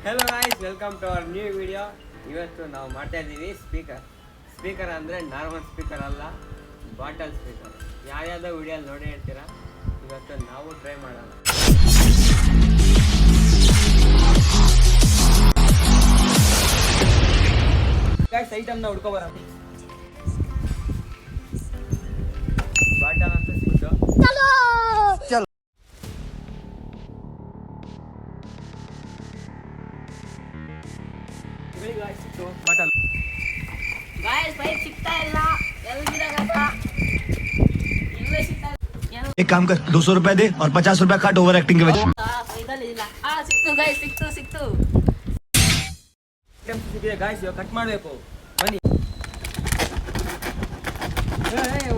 Hello guys, welcome to our new video. ಇವತ್ತು ನಾವು ಮಾಡ್ತಾ ಇದ್ದೀವಿ ಸ್ಪೀಕರ್ ಅಂದರೆ ನಾರ್ಮಲ್ ಸ್ಪೀಕರ್ ಅಲ್ಲ, ಬಾಟಲ್ ಸ್ಪೀಕರ್. ಯಾವ್ಯಾವುದೋ ವಿಡಿಯೋಲ್ಲಿ ನೋಡೇ ಇರ್ತೀರಾ. ಇವತ್ತು ನಾವು ಟ್ರೈ ಮಾಡೋಣ. ಗೈಸ್, ಐಟಮ್ನ ಹುಡ್ಕೊಬರ. ಬಾಟಲ್ ಅಂತ ಸಿಕ್ತು. एक काम कर 200 रुपए दे और 50 रुपए काट ओवर एक्टिंग के वजह ಗಾಯ್ಸ್, ಕಟ್ ಮಾಡಬೇಕು. ಬನ್ನಿ.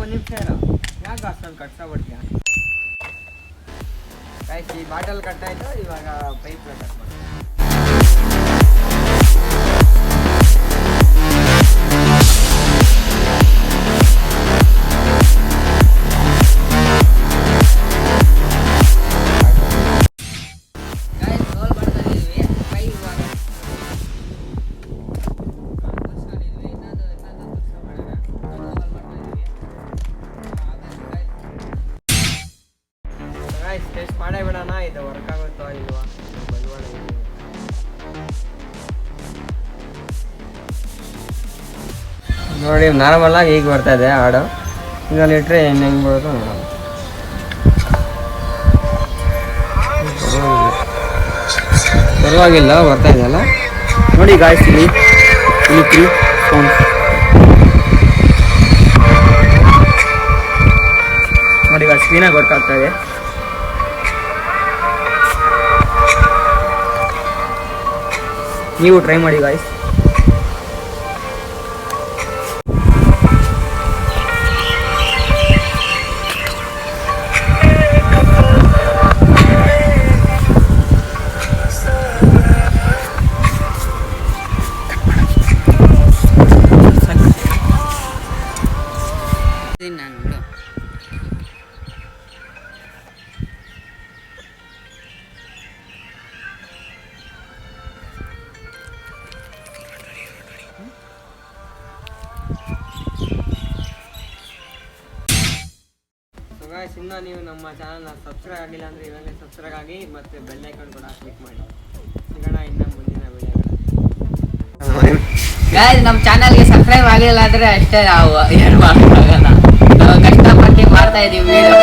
ಒಂದು ನಿಮಿಷ ಇರೋ, ಯಾಕೆ ಅಷ್ಟೊಂದು ಕಟ್ಸ್ಕೊಬಿಡ್ತೀಯ? ಗಾಯ್ಸ್, ಈ ಬಾಟಲ್ ಕಟ್ ಆಯ್ತು. ಇವಾಗ ಪೈಪ್ ಕಟ್ ಮಾಡಿ. ಟೆಸ್ಟ್ ಮಾಡೇ ಬಿಡೋಣ, ಇದು ವರ್ಕ್ ಆಗುತ್ತೋ ಇಲ್ವಾ. ಬಂಡವಾಳ ನೋಡಿ, ನಾರ್ಮಲ್ ಆಗಿ ಈಗ ಬರ್ತಾ ಇದೆ ಹಾಡು. ಇದರಲ್ಲಿ ಇಟ್ಟರೆ ಹೆಂಗೆ ಬರೋದು ನೋಡೋಣ. ಪರವಾಗಿಲ್ಲ, ಬರ್ತಾ ಇದೆಯಲ್ಲ ನೋಡಿ ಗಾಯ್ಸ್. ಇಲ್ಲಿ ಸೌಂಡ್ ನೋಡಿ ಗಾಯ್ಸ್, ಕ್ಲೀನಾಗಿ ವರ್ಕ್ ಆಗ್ತಾ ಇದೆ. ನೀವು ಟ್ರೈ ಮಾಡಿ ಗಾಯ್ಸ್. ಇನ್ನು ನೀವು ನಮ್ಮ ಚಾನಲ್ನ ಸಬ್ಸ್ಕ್ರೈಬ್ ಆಗಿಲ್ಲ ಅಂದರೆ ಇವಾಗಲೇ ಸಬ್ಸ್ಕ್ರೈಬ್ ಆಗಿ ಮತ್ತು ಬೆಲ್ ಐಕಾನ್ ಕೂಡ ಕ್ಲಿಕ್ ಮಾಡಿ. ಸಿಗೋಣ ಇನ್ನು ಮುಂದಿನ ವಿಡಿಯೋಗಳು. ಗೈಸ್, ನಮ್ಮ ಚಾನಲ್ಗೆ ಸಬ್ಸ್ಕ್ರೈಬ್ ಆಗಿಲ್ಲ ಅಂದರೆ ಅಷ್ಟೇ, ನಾವು ಏನು ಮಾಡೋಕ್ಕಾಗಲ್ಲ. ನಾವು ಕಷ್ಟಪಟ್ಟು ಮಾಡ್ತಾ ಇದ್ದೀವಿ ವಿಡಿಯೋ.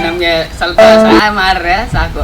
ನಮಗೆ ಸ್ವಲ್ಪ ಸಹಾಯ ಮಾಡ್ರೆ ಸಾಕು.